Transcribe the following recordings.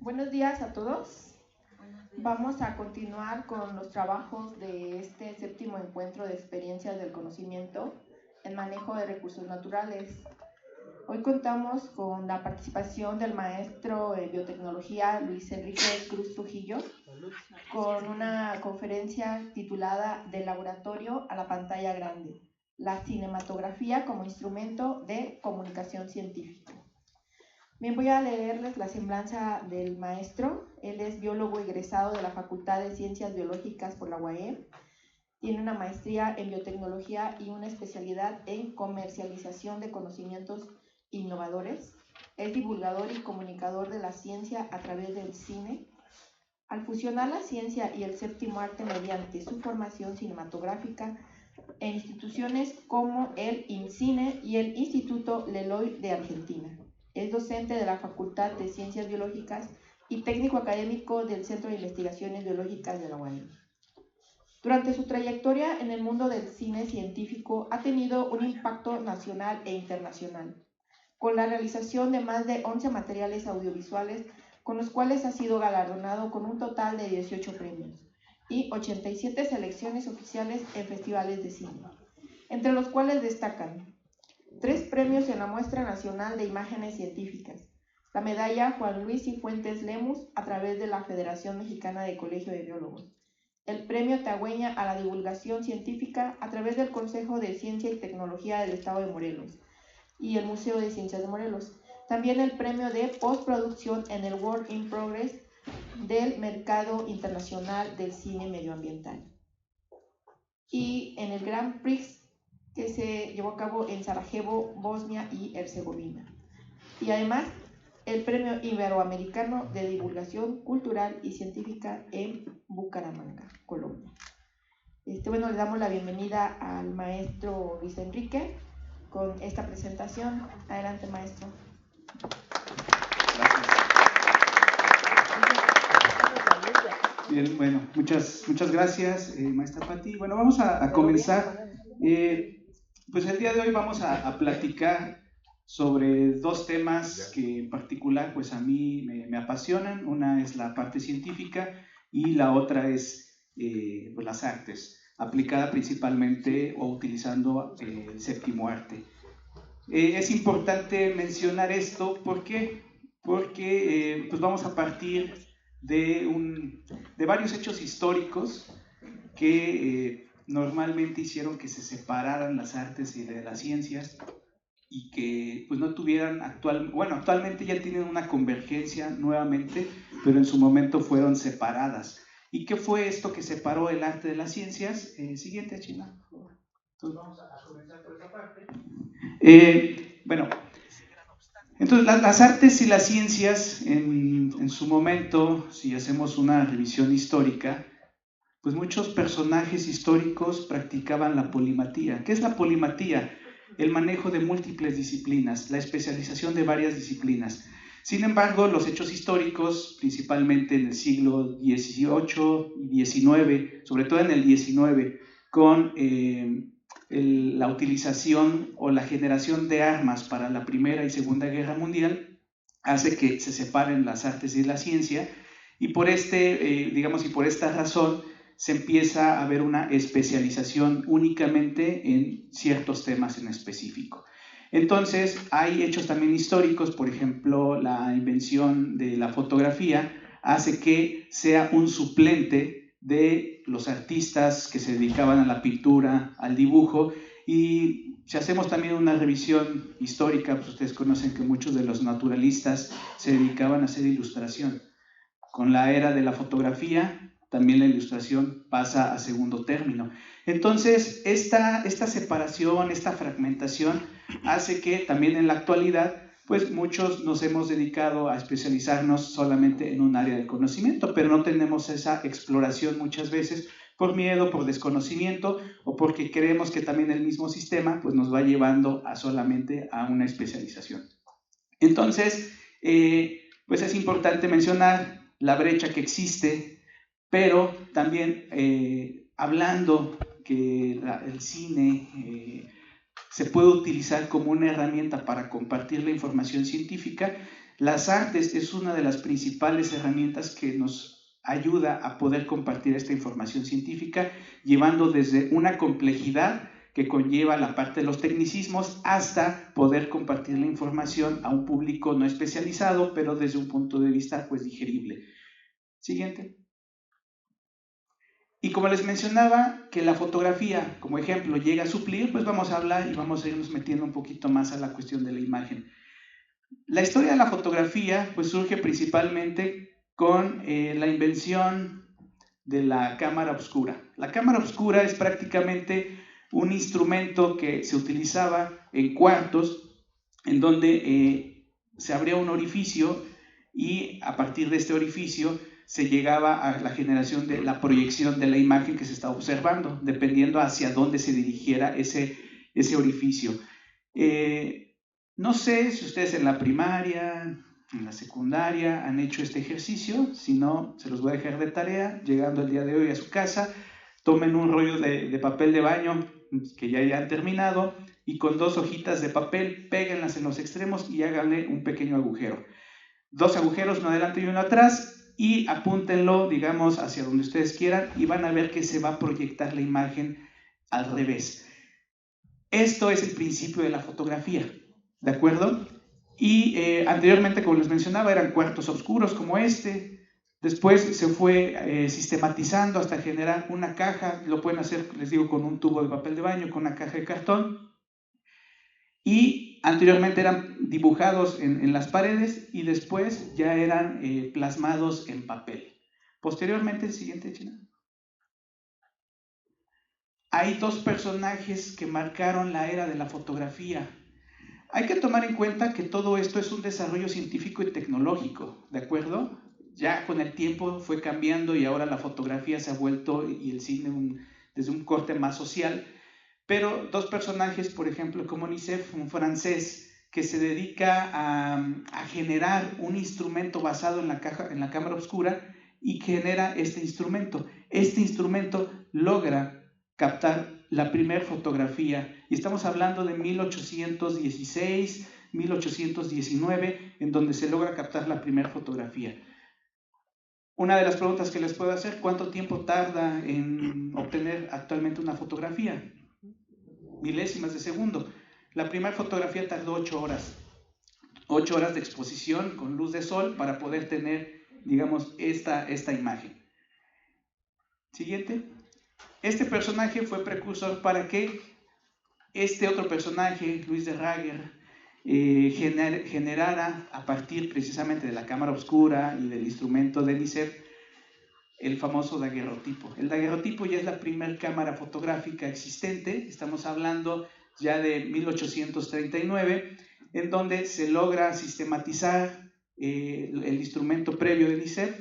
Buenos días a todos. Vamos a continuar con los trabajos de este séptimo encuentro de experiencias del conocimiento en manejo de recursos naturales. Hoy contamos con la participación del maestro en biotecnología Luis Enrique Cruz Trujillo con una conferencia titulada Del laboratorio a la pantalla grande, la cinematografía como instrumento de comunicación científica. Bien, voy a leerles la semblanza del maestro. Él es biólogo egresado de la Facultad de Ciencias Biológicas por la UAM. Tiene una maestría en biotecnología y una especialidad en comercialización de conocimientos innovadores. Es divulgador y comunicador de la ciencia a través del cine. Al fusionar la ciencia y el séptimo arte mediante su formación cinematográfica en instituciones como el INCINE y el Instituto Leloy de Argentina. Es docente de la Facultad de Ciencias Biológicas y técnico académico del Centro de Investigaciones Biológicas de la UAM. Durante su trayectoria en el mundo del cine científico ha tenido un impacto nacional e internacional, con la realización de más de 11 materiales audiovisuales con los cuales ha sido galardonado con un total de 18 premios y 87 selecciones oficiales en festivales de cine, entre los cuales destacan 3 premios en la Muestra Nacional de Imágenes Científicas, la medalla Juan Luis Cifuentes Lemus a través de la Federación Mexicana de Colegio de Biólogos, el Premio Tagüeña a la Divulgación Científica a través del Consejo de Ciencia y Tecnología del Estado de Morelos y el Museo de Ciencias de Morelos. También el Premio de Postproducción en el Work in Progress del Mercado Internacional del Cine Medioambiental. Y en el Grand Prix que se llevó a cabo en Sarajevo, Bosnia y Herzegovina. Y además, el Premio Iberoamericano de Divulgación Cultural y Científica en Bucaramanga, Colombia. Le damos la bienvenida al maestro Luis Enrique con esta presentación. Adelante, maestro. Bien, bueno, muchas gracias, maestra Pati. Bueno, vamos a comenzar. Pues el día de hoy vamos a platicar sobre dos temas que en particular pues a mí me apasionan. Una es la parte científica y la otra es pues las artes, aplicada principalmente o utilizando el séptimo arte. Es importante mencionar esto porque pues vamos a partir de varios hechos históricos que normalmente hicieron que se separaran las artes y de las ciencias y que pues no tuvieran actualmente ya tienen una convergencia nuevamente, pero en su momento fueron separadas. ¿Y qué fue esto que separó el arte de las ciencias? Siguiente, China, por favor. Entonces vamos a comenzar por esta parte. Entonces las artes y las ciencias en su momento, si hacemos una revisión histórica, pues muchos personajes históricos practicaban la polimatía. ¿Qué es la polimatía? El manejo de múltiples disciplinas, la especialización de varias disciplinas. Sin embargo, los hechos históricos, principalmente en el siglo XVIII y XIX, sobre todo en el XIX, con la utilización o la generación de armas para la Primera y Segunda Guerra Mundial, hace que se separen las artes y la ciencia, y por esta razón se empieza a ver una especialización únicamente en ciertos temas en específico. Entonces, hay hechos también históricos, por ejemplo, la invención de la fotografía hace que sea un suplente de los artistas que se dedicaban a la pintura, al dibujo, y si hacemos también una revisión histórica, pues ustedes conocen que muchos de los naturalistas se dedicaban a hacer ilustración. Con la era de la fotografía, también la ilustración pasa a segundo término. Entonces, esta separación, esta fragmentación, hace que también en la actualidad, pues muchos nos hemos dedicado a especializarnos solamente en un área del conocimiento, pero no tenemos esa exploración muchas veces por miedo, por desconocimiento o porque creemos que también el mismo sistema pues, nos va llevando solamente a una especialización. Entonces, pues es importante mencionar la brecha que existe, pero también hablando que el cine se puede utilizar como una herramienta para compartir la información científica, Las artes es una de las principales herramientas que nos ayuda a poder compartir esta información científica, llevando desde una complejidad que conlleva la parte de los tecnicismos hasta poder compartir la información a un público no especializado, pero desde un punto de vista pues digerible. Siguiente. Y como les mencionaba, que la fotografía, como ejemplo, llega a suplir, pues vamos a hablar y vamos a irnos metiendo un poquito más a la cuestión de la imagen. La historia de la fotografía pues surge principalmente con la invención de la cámara oscura. La cámara oscura es prácticamente un instrumento que se utilizaba en cuartos en donde se abría un orificio y a partir de este orificio se llegaba a la generación de la proyección de la imagen que se estaba observando, dependiendo hacia dónde se dirigiera ese orificio. No sé si ustedes en la primaria, en la secundaria han hecho este ejercicio, si no, se los voy a dejar de tarea, llegando el día de hoy a su casa, tomen un rollo de papel de baño que ya hayan terminado y con 2 hojitas de papel, péguenlas en los extremos y háganle un pequeño agujero. 2 agujeros, uno adelante y uno atrás, y apúntenlo, digamos, hacia donde ustedes quieran y van a ver que se va a proyectar la imagen al revés. Esto es el principio de la fotografía, ¿de acuerdo? Y anteriormente, como les mencionaba, eran cuartos oscuros como este. Después se fue sistematizando hasta generar una caja. Lo pueden hacer, les digo, con un tubo de papel de baño, con una caja de cartón. Y anteriormente eran dibujados en las paredes y después ya eran plasmados en papel. Posteriormente, el siguiente, China. Hay 2 personajes que marcaron la era de la fotografía. Hay que tomar en cuenta que todo esto es un desarrollo científico y tecnológico, ¿de acuerdo? Ya con el tiempo fue cambiando y ahora la fotografía se ha vuelto y el cine desde un corte más social. Pero 2 personajes, por ejemplo, como Nicef, un francés que se dedica a generar un instrumento basado en la cámara oscura y genera este instrumento. Este instrumento logra captar la primera fotografía, y estamos hablando de 1816, 1819, en donde se logra captar la primera fotografía. Una de las preguntas que les puedo hacer, ¿cuánto tiempo tarda en obtener actualmente una fotografía? Milésimas de segundo. La primera fotografía tardó 8 horas. 8 horas de exposición con luz de sol para poder tener, digamos, esta imagen. Siguiente. Este personaje fue precursor para que este otro personaje, Luis de Raguer, generara a partir precisamente de la cámara oscura y del instrumento de Nicef el famoso daguerrotipo. El daguerrotipo ya es la primera cámara fotográfica existente, estamos hablando ya de 1839, en donde se logra sistematizar el instrumento previo de Nicef,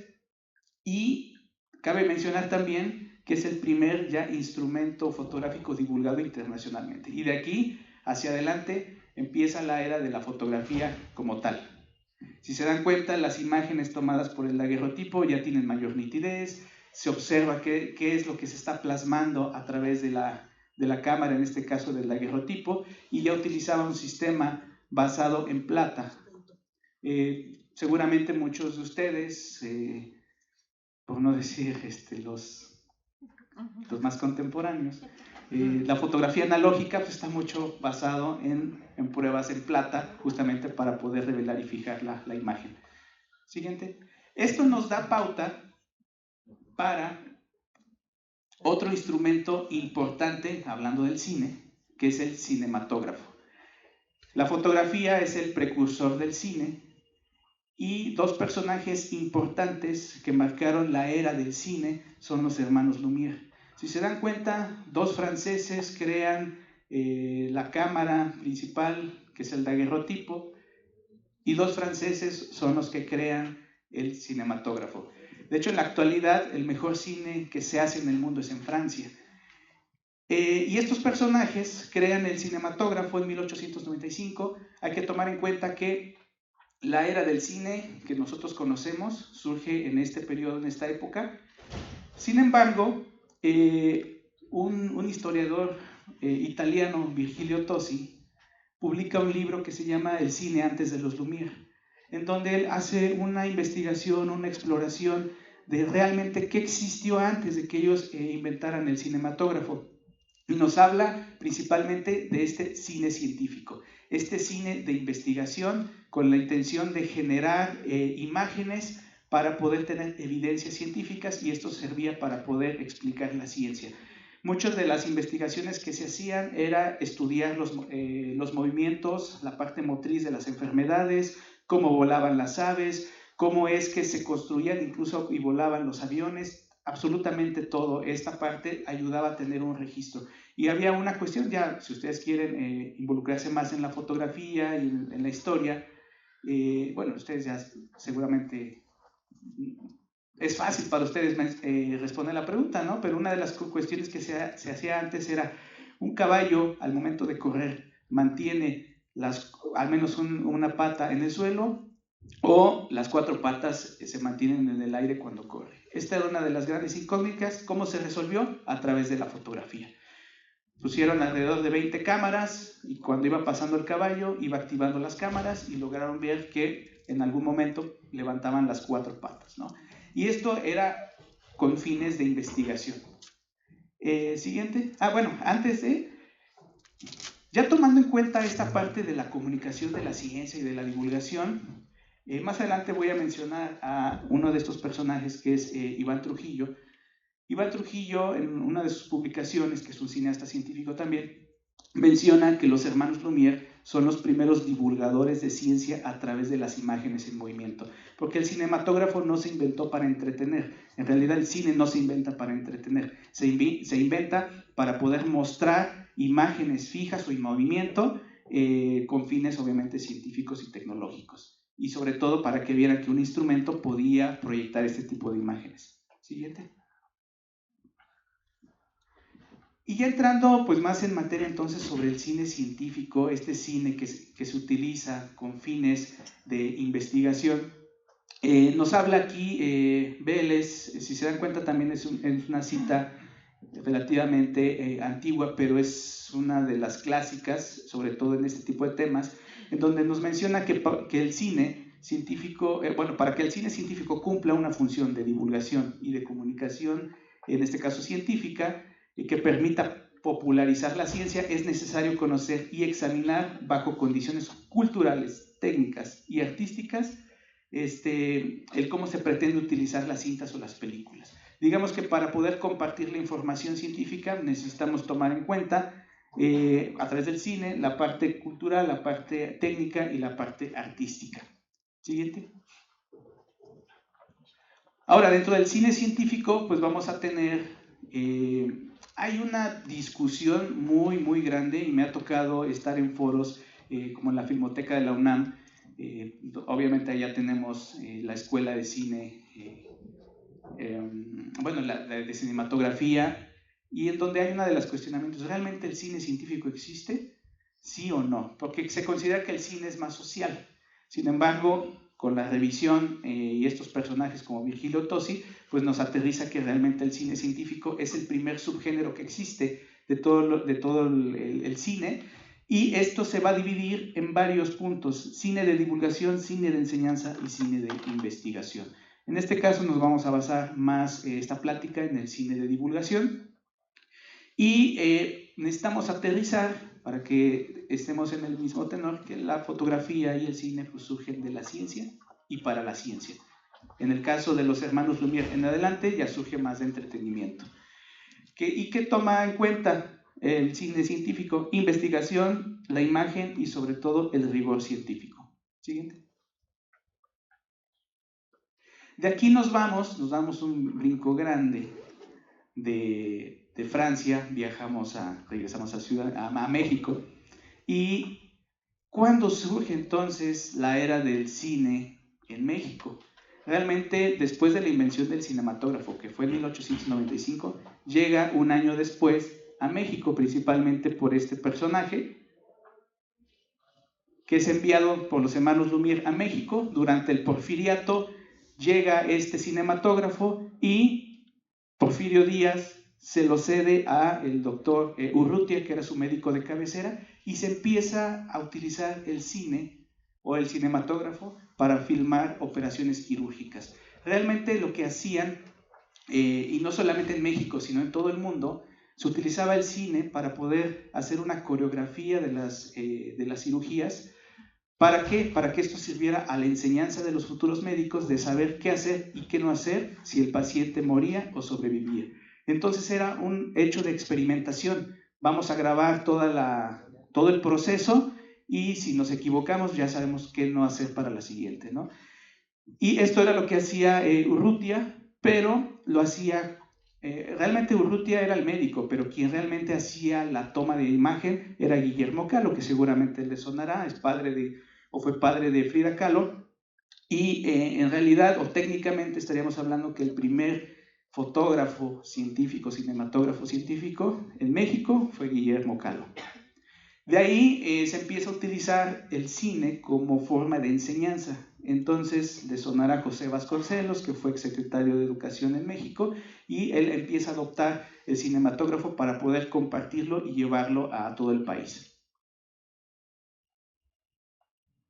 y cabe mencionar también que es el primer ya instrumento fotográfico divulgado internacionalmente. Y de aquí hacia adelante empieza la era de la fotografía como tal. Si se dan cuenta, las imágenes tomadas por el daguerrotipo ya tienen mayor nitidez, se observa qué es lo que se está plasmando a través de la cámara, en este caso del daguerrotipo, y ya utilizaba un sistema basado en plata. Seguramente muchos de ustedes, por no decir los más contemporáneos, la fotografía analógica pues, está mucho basado en pruebas en plata, justamente para poder revelar y fijar la imagen. Siguiente. Esto nos da pauta para otro instrumento importante, hablando del cine, que es el cinematógrafo. La fotografía es el precursor del cine, y 2 personajes importantes que marcaron la era del cine son los hermanos Lumière. Si se dan cuenta, 2 franceses crean la cámara principal, que es el daguerrotipo, y 2 franceses son los que crean el cinematógrafo. De hecho, en la actualidad, el mejor cine que se hace en el mundo es en Francia. Y estos personajes crean el cinematógrafo en 1895. Hay que tomar en cuenta que la era del cine que nosotros conocemos surge en este periodo, en esta época. Sin embargo, un historiador italiano, Virgilio Tosi, publica un libro que se llama El cine antes de los Lumière. en donde él hace una investigación, una exploración de realmente qué existió antes de que ellos inventaran el cinematógrafo. Y nos habla principalmente de este cine científico, este cine de investigación con la intención de generar imágenes para poder tener evidencias científicas, y esto servía para poder explicar la ciencia. Muchas de las investigaciones que se hacían era estudiar los movimientos, la parte motriz de las enfermedades, cómo volaban las aves, cómo es que se construían incluso y volaban los aviones. Absolutamente todo, esta parte ayudaba a tener un registro. Y había una cuestión, ya si ustedes quieren involucrarse más en la fotografía y en la historia, bueno, ustedes ya seguramente es fácil para ustedes responder la pregunta, ¿no? Pero una de las cuestiones que se hacía antes era un caballo al momento de correr mantiene al menos una pata en el suelo, o las 4 patas se mantienen en el aire cuando corre. Esta era una de las grandes incógnitas. ¿Cómo se resolvió? A través de la fotografía. Pusieron alrededor de 20 cámaras y cuando iba pasando el caballo iba activando las cámaras y lograron ver que en algún momento levantaban las 4 patas, ¿no? Y esto era con fines de investigación. Siguiente. Bueno, antes de... Ya tomando en cuenta esta parte de la comunicación de la ciencia y de la divulgación, más adelante voy a mencionar a uno de estos personajes que es Iván Trujillo. Iván Trujillo, en una de sus publicaciones, que es un cineasta científico también, menciona que los hermanos Lumière son los primeros divulgadores de ciencia a través de las imágenes en movimiento, porque el cinematógrafo no se inventó para entretener. En realidad el cine no se inventa para entretener, se inventa para poder mostrar imágenes fijas o en movimiento con fines obviamente científicos y tecnológicos, y sobre todo para que vieran que un instrumento podía proyectar este tipo de imágenes. Siguiente. Y ya entrando pues más en materia entonces sobre el cine científico, este cine que se utiliza con fines de investigación, nos habla aquí Vélez. Si se dan cuenta también es una cita relativamente antigua, pero es una de las clásicas, sobre todo en este tipo de temas, en donde nos menciona que el cine científico, para que el cine científico cumpla una función de divulgación y de comunicación, en este caso científica, que permita popularizar la ciencia, es necesario conocer y examinar bajo condiciones culturales, técnicas y artísticas el cómo se pretende utilizar las cintas o las películas. Digamos que para poder compartir la información científica necesitamos tomar en cuenta a través del cine la parte cultural, la parte técnica y la parte artística. Siguiente. Ahora, dentro del cine científico, pues vamos a tener, hay una discusión muy grande, y me ha tocado estar en foros como en la Filmoteca de la UNAM. Obviamente allá tenemos la escuela de cine, de cinematografía, y en donde hay una de los cuestionamientos: ¿realmente el cine científico existe? ¿Sí o no? Porque se considera que el cine es más social. Sin embargo, con la revisión y estos personajes como Virgilio Tosi, pues nos aterriza que realmente el cine científico es el primer subgénero que existe de todo el cine, y esto se va a dividir en varios puntos: cine de divulgación, cine de enseñanza y cine de investigación. En este caso nos vamos a basar más esta plática en el cine de divulgación, y necesitamos aterrizar para que estemos en el mismo tenor, que la fotografía y el cine pues surgen de la ciencia y para la ciencia. En el caso de los hermanos Lumière en adelante ya surge más de entretenimiento. ¿Y qué toma en cuenta el cine científico? Investigación, la imagen y sobre todo el rigor científico. Siguiente. De aquí nos damos un brinco grande de Francia, regresamos a México. ¿Y cuándo surge entonces la era del cine en México? Realmente después de la invención del cinematógrafo, que fue en 1895, llega un año después a México, principalmente por este personaje, que es enviado por los hermanos Lumière a México. Durante el Porfiriato llega este cinematógrafo y Porfirio Díaz se lo cede a el doctor Urrutia, que era su médico de cabecera, y se empieza a utilizar el cine o el cinematógrafo para filmar operaciones quirúrgicas. Realmente lo que hacían, y no solamente en México, sino en todo el mundo, se utilizaba el cine para poder hacer una coreografía de las cirugías. ¿Para qué? Para que esto sirviera a la enseñanza de los futuros médicos de saber qué hacer y qué no hacer si el paciente moría o sobrevivía. Entonces era un hecho de experimentación. Vamos a grabar todo el proceso y si nos equivocamos ya sabemos qué no hacer para la siguiente, ¿no? Y esto era lo que hacía Urrutia, pero lo hacía... realmente Urrutia era el médico, pero quien realmente hacía la toma de imagen era Guillermo Kahlo, que seguramente le sonará, fue padre de Frida Kahlo, y en realidad, o técnicamente estaríamos hablando que el primer fotógrafo científico, cinematógrafo científico en México fue Guillermo Kahlo. De ahí se empieza a utilizar el cine como forma de enseñanza. Entonces le sonará José Vasconcelos, que fue exsecretario de Educación en México, y él empieza a adoptar el cinematógrafo para poder compartirlo y llevarlo a todo el país.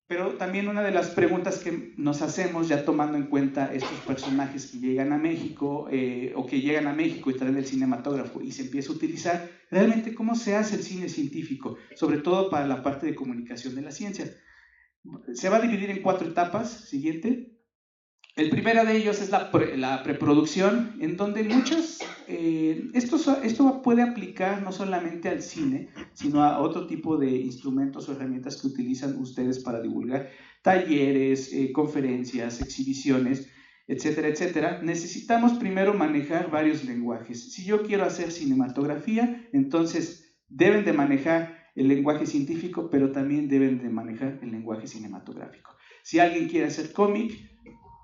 Pero también una de las preguntas que nos hacemos, ya tomando en cuenta estos personajes que llegan a México, o que llegan a México y traen el cinematógrafo y se empieza a utilizar, realmente cómo se hace el cine científico, sobre todo para la parte de comunicación de la ciencia. Se va a dividir en 4 etapas. Siguiente. El primero de ellos es la preproducción, en donde esto puede aplicar no solamente al cine, sino a otro tipo de instrumentos o herramientas que utilizan ustedes para divulgar talleres, conferencias, exhibiciones, etcétera, etcétera. Necesitamos primero manejar varios lenguajes. Si yo quiero hacer cinematografía, entonces deben de manejar el lenguaje científico, pero también deben de manejar el lenguaje cinematográfico. Si alguien quiere hacer cómic,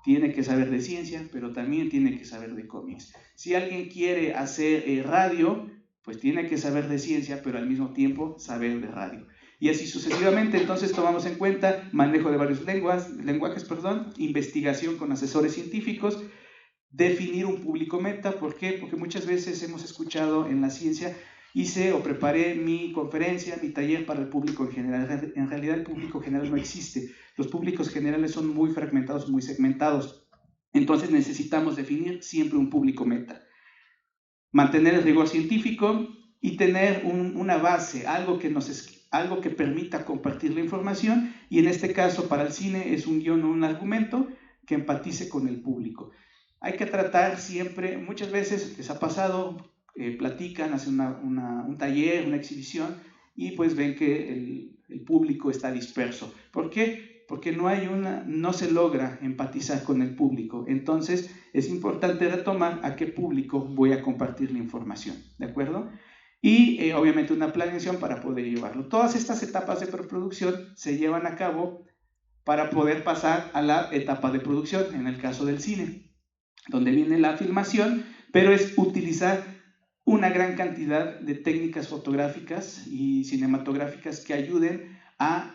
tiene que saber de ciencia, pero también tiene que saber de cómics. Si alguien quiere hacer radio, pues tiene que saber de ciencia, pero al mismo tiempo saber de radio. Y así sucesivamente. Entonces tomamos en cuenta manejo de varios lenguajes, investigación con asesores científicos, definir un público meta. ¿Por qué? Porque muchas veces hemos escuchado en la ciencia, hice o preparé mi conferencia, mi taller para el público en general. En realidad el público general no existe. Los públicos generales son muy fragmentados, muy segmentados. Entonces necesitamos definir siempre un público meta. Mantener el rigor científico y tener una base, algo que permita compartir la información, y en este caso para el cine es un guión o un argumento que empatice con el público. Hay que tratar siempre, muchas veces les ha pasado, platican, hacen un taller, una exhibición, y pues ven que el público está disperso. ¿Por qué? Porque no se logra empatizar con el público. Entonces es importante retomar a qué público voy a compartir la información, ¿de acuerdo? Y obviamente una planeación para poder llevarlo. Todas estas etapas de preproducción se llevan a cabo para poder pasar a la etapa de producción, en el caso del cine, donde viene la filmación, pero es utilizar una gran cantidad de técnicas fotográficas y cinematográficas que ayuden a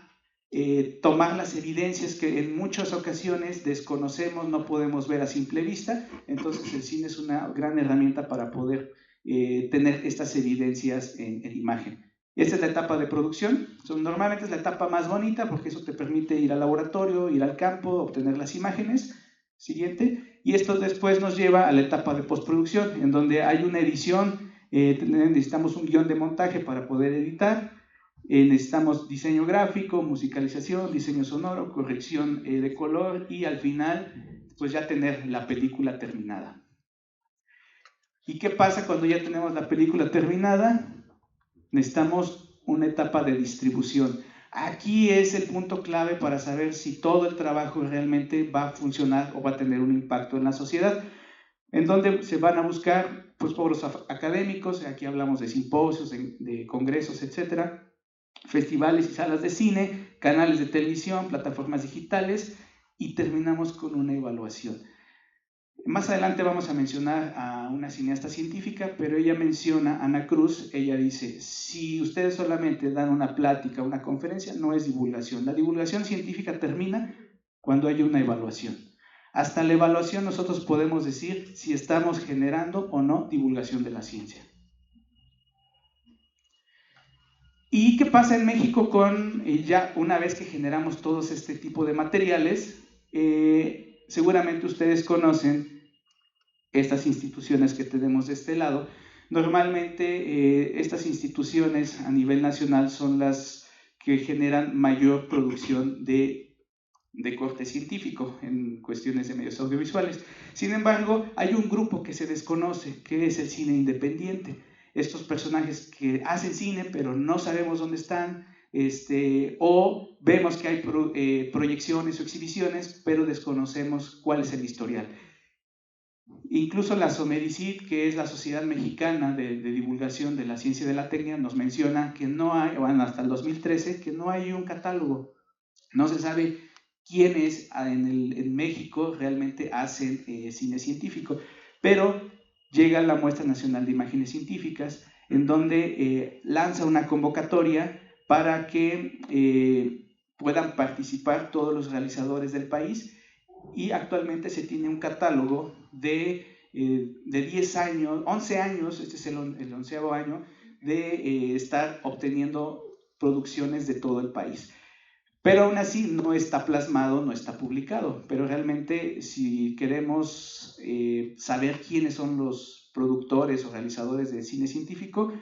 tomar las evidencias que en muchas ocasiones desconocemos, no podemos ver a simple vista. Entonces el cine es una gran herramienta para poder tener estas evidencias en imagen. Esta es la etapa de producción. Normalmente es la etapa más bonita porque eso te permite ir al laboratorio, ir al campo, obtener las imágenes. Siguiente. Y esto después nos lleva a la etapa de postproducción, en donde hay una edición, necesitamos un guión de montaje para poder editar, necesitamos diseño gráfico, musicalización, diseño sonoro, corrección de color, y al final pues ya tener la película terminada. ¿Y qué pasa cuando ya tenemos la película terminada? Necesitamos una etapa de distribución. Aquí es el punto clave para saber si todo el trabajo realmente va a funcionar o va a tener un impacto en la sociedad, en donde se van a buscar pues foros académicos. Aquí hablamos de simposios, de congresos, etcétera, festivales y salas de cine, canales de televisión, plataformas digitales, y terminamos con una evaluación. Más adelante vamos a mencionar a una cineasta científica, pero ella menciona, Ana Cruz, ella dice, si ustedes solamente dan una plática, una conferencia, no es divulgación. La divulgación científica termina cuando hay una evaluación. Hasta la evaluación nosotros podemos decir si estamos generando o no divulgación de la ciencia. ¿Y qué pasa en México ya una vez que generamos todos este tipo de materiales? Seguramente ustedes conocen estas instituciones que tenemos de este lado. Normalmente estas instituciones a nivel nacional son las que generan mayor producción de corte científico en cuestiones de medios audiovisuales. Sin embargo, hay un grupo que se desconoce, que es el cine independiente. Estos personajes que hacen cine, pero no sabemos dónde están, o vemos que hay proyecciones o exhibiciones, pero desconocemos cuál es el historial. Incluso la SOMEDICIT, que es la Sociedad Mexicana de Divulgación de la Ciencia y de la Técnica, nos menciona que no hay, bueno, hasta el 2013, que no hay un catálogo. No se sabe quiénes en México realmente hacen cine científico, pero llega la Muestra Nacional de Imágenes Científicas, en donde lanza una convocatoria para que puedan participar todos los realizadores del país, y actualmente se tiene un catálogo de 10 años, 11 años, este es el 11º año, de estar obteniendo producciones de todo el país. Pero aún así no está plasmado, no está publicado. Pero realmente si queremos saber quiénes son los productores o realizadores de cine científico,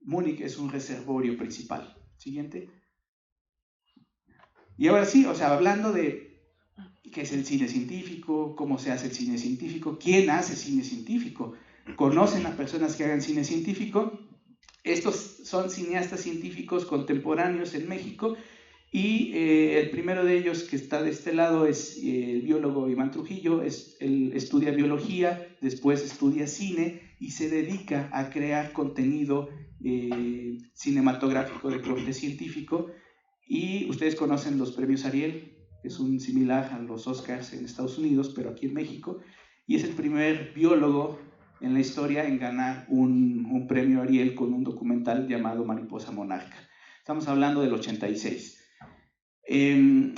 Múnich es un reservorio principal. Siguiente. Y ahora sí, o sea, hablando de qué es el cine científico, cómo se hace el cine científico, quién hace cine científico, conocen a personas que hagan cine científico. Estos son cineastas científicos contemporáneos en México, y el primero de ellos que está de este lado es el biólogo Iván Trujillo. Él estudia biología, después estudia cine y se dedica a crear contenido cinematográfico de corte científico. Y ustedes conocen los premios Ariel, que es un similar a los Oscars en Estados Unidos, pero aquí en México, y es el primer biólogo en la historia en ganar un premio Ariel con un documental llamado Mariposa Monarca. Estamos hablando del 86.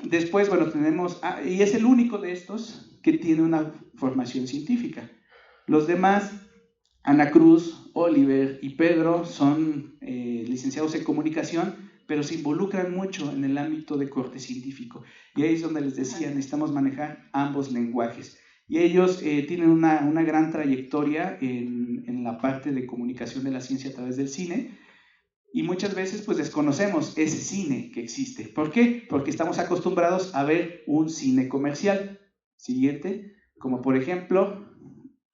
Después, bueno, tenemos, y es el único de estos que tiene una formación científica. Los demás, Ana Cruz, Oliver y Pedro, son licenciados en comunicación, pero se involucran mucho en el ámbito de corte científico. Y ahí es donde les decía, necesitamos manejar ambos lenguajes. Y ellos tienen una gran trayectoria en la parte de comunicación de la ciencia a través del cine, y muchas veces pues desconocemos ese cine que existe. ¿Por qué? Porque estamos acostumbrados a ver un cine comercial. Siguiente, como por ejemplo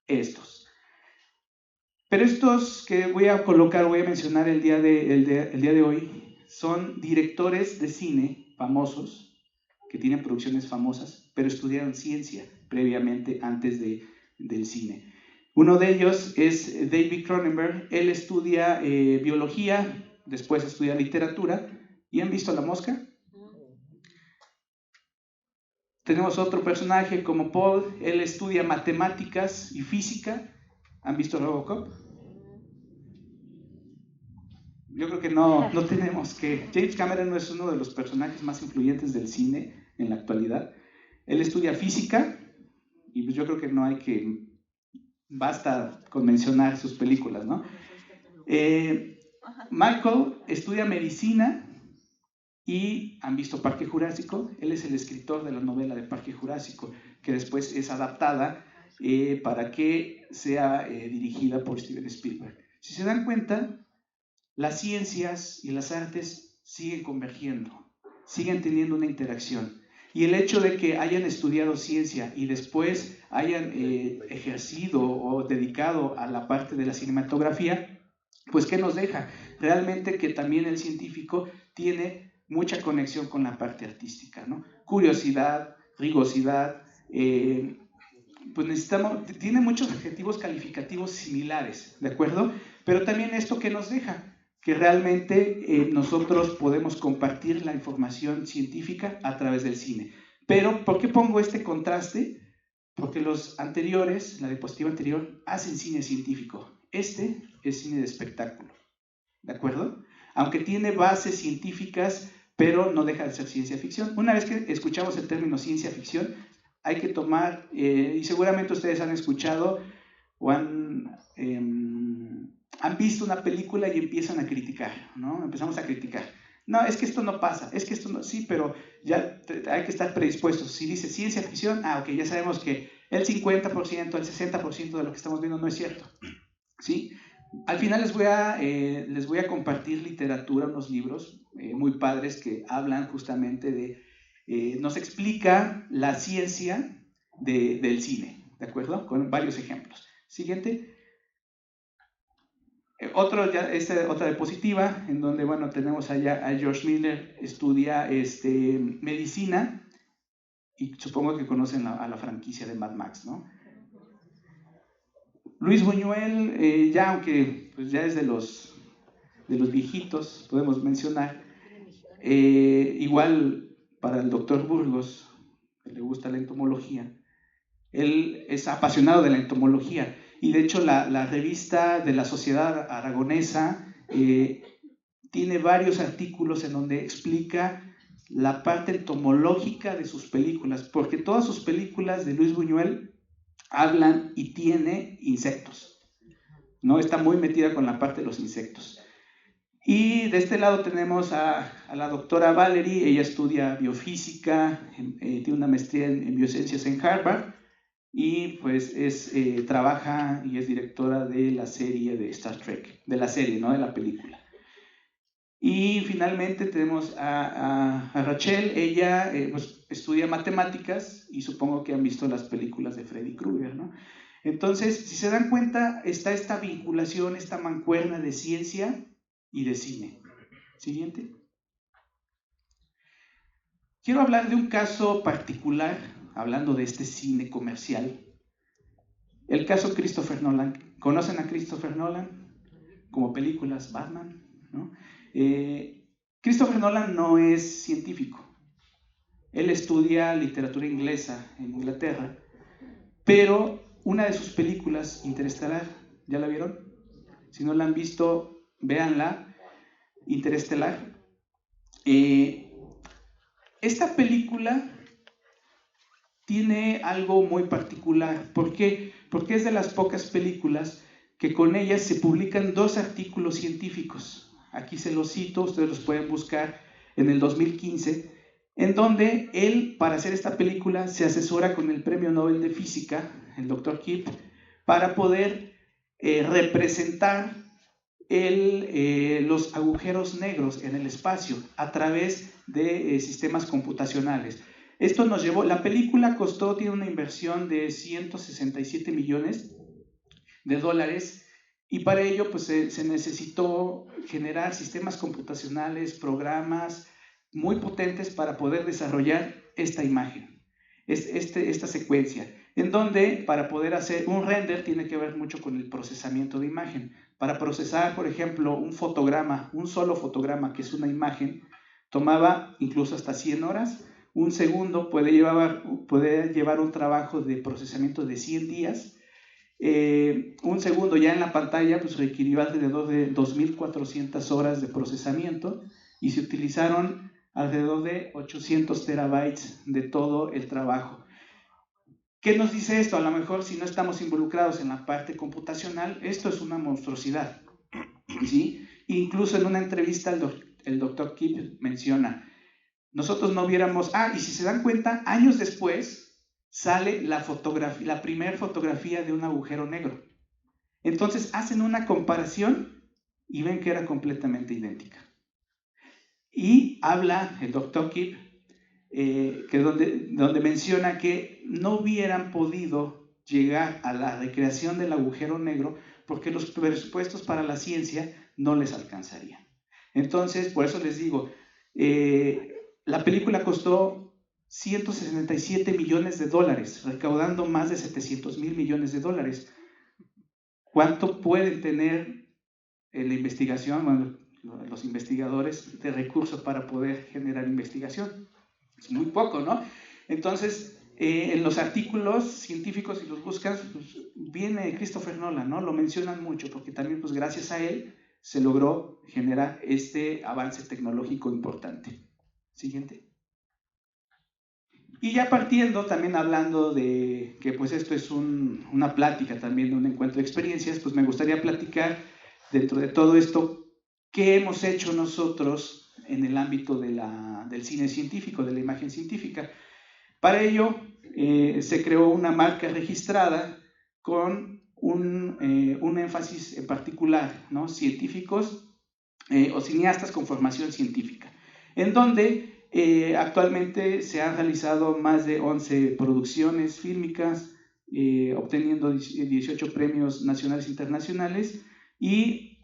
estos. Pero estos que voy a mencionar el día de hoy, son directores de cine famosos, que tienen producciones famosas, pero estudiaron ciencia previamente antes del cine. Uno de ellos es David Cronenberg. Él estudia biología, después estudia literatura. ¿Y han visto La Mosca? Tenemos otro personaje como Paul. Él estudia matemáticas y física. ¿Han visto Robocop? Yo creo que no tenemos que... James Cameron no es uno de los personajes más influyentes del cine en la actualidad. Él estudia física, y pues yo creo que no hay que... Basta con mencionar sus películas, ¿no? Michael estudia medicina, y han visto Parque Jurásico. Él es el escritor de la novela de Parque Jurásico, que después es adaptada para que sea dirigida por Steven Spielberg. Si se dan cuenta, las ciencias y las artes siguen convergiendo, siguen teniendo una interacción. Y el hecho de que hayan estudiado ciencia y después hayan ejercido o dedicado a la parte de la cinematografía, pues ¿qué nos deja? Realmente que también el científico tiene mucha conexión con la parte artística, ¿no? Curiosidad, rigurosidad, pues tiene muchos adjetivos calificativos similares, ¿de acuerdo? Pero también esto que nos deja, que realmente nosotros podemos compartir la información científica a través del cine. Pero, ¿por qué pongo este contraste? Porque los anteriores, la diapositiva anterior, hacen cine científico. Este es cine de espectáculo, ¿de acuerdo? Aunque tiene bases científicas, pero no deja de ser ciencia ficción. Una vez que escuchamos el término ciencia ficción, hay que tomar, y seguramente ustedes han escuchado o han visto una película y empiezan a criticar, ¿no? Empezamos a criticar. No, es que esto no pasa, es que esto no, sí, pero ya hay que estar predispuestos. Si dice ciencia ficción, ok, ya sabemos que el 50%, el 60% de lo que estamos viendo no es cierto, ¿sí? Al final les voy a compartir literatura, unos libros muy padres que hablan justamente de, nos explica la ciencia del cine, ¿de acuerdo? Con varios ejemplos. Siguiente. Otra diapositiva, en donde, bueno, tenemos allá a George Miller, estudia medicina, y supongo que conocen a la franquicia de Mad Max, ¿no? Luis Buñuel, ya aunque pues ya es de los viejitos, podemos mencionar, igual para el doctor Burgos, que le gusta la entomología, él es apasionado de la entomología, y de hecho la revista de la Sociedad Aragonesa tiene varios artículos en donde explica la parte entomológica de sus películas, porque todas sus películas de Luis Buñuel hablan y tiene insectos, ¿no? Está muy metida con la parte de los insectos. Y de este lado tenemos a la doctora Valerie, ella estudia biofísica, tiene una maestría en biociencias en Harvard, y pues trabaja y es directora de la serie de Star Trek, de la serie, no de la película. Y finalmente tenemos a Rachel, ella pues estudia matemáticas y supongo que han visto las películas de Freddy Krueger, ¿no? Entonces, si se dan cuenta, está esta vinculación, esta mancuerna de ciencia y de cine. Siguiente. Quiero hablar de un caso particular, hablando de este cine comercial. El caso Christopher Nolan. ¿Conocen a Christopher Nolan? Como películas Batman, ¿no? Christopher Nolan no es científico. Él estudia literatura inglesa en Inglaterra, pero una de sus películas, Interestelar, ¿ya la vieron? Si no la han visto, véanla, Interestelar. Esta película tiene algo muy particular. ¿Por qué? Porque es de las pocas películas que con ellas se publican 2 artículos científicos. Aquí se los cito, ustedes los pueden buscar en el 2015, en donde él, para hacer esta película, se asesora con el Premio Nobel de Física, el Dr. Kip, para poder representar los agujeros negros en el espacio a través de sistemas computacionales. Esto nos llevó, la película tiene una inversión de 167 millones de dólares, y para ello pues se necesitó generar sistemas computacionales, programas muy potentes para poder desarrollar esta imagen, esta secuencia, en donde para poder hacer un render tiene que ver mucho con el procesamiento de imagen. Para procesar, por ejemplo, un solo fotograma, que es una imagen, tomaba incluso hasta 100 horas. Un segundo puede llevar un trabajo de procesamiento de 100 días. Un segundo ya en la pantalla pues requirió alrededor de 2.400 horas de procesamiento, y se utilizaron alrededor de 800 terabytes de todo el trabajo. ¿Qué nos dice esto? A lo mejor, si no estamos involucrados en la parte computacional, esto es una monstruosidad, ¿sí? Incluso en una entrevista el doctor Kip menciona, nosotros no viéramos, y si se dan cuenta, años después sale la primera fotografía de un agujero negro. Entonces hacen una comparación y ven que era completamente idéntica. Y habla el doctor Kip, donde menciona que no hubieran podido llegar a la recreación del agujero negro porque los presupuestos para la ciencia no les alcanzarían. Entonces, por eso les digo, la película costó 167 millones de dólares, recaudando más de 700 millones de dólares. ¿Cuánto pueden tener en la investigación, bueno, los investigadores, de recursos para poder generar investigación? Es muy poco, ¿no? Entonces, en los artículos científicos, si los buscas, pues, viene Christopher Nolan, ¿no? Lo mencionan mucho, porque también, pues, gracias a él se logró generar este avance tecnológico importante. Siguiente. Y ya partiendo, también hablando de que pues esto es una plática también de un encuentro de experiencias, pues me gustaría platicar dentro de todo esto qué hemos hecho nosotros en el ámbito del cine científico, de la imagen científica. Para ello se creó una marca registrada con un énfasis en particular, ¿no? Científicos o cineastas con formación científica, en donde actualmente se han realizado más de 11 producciones fílmicas, obteniendo 18 premios nacionales e internacionales y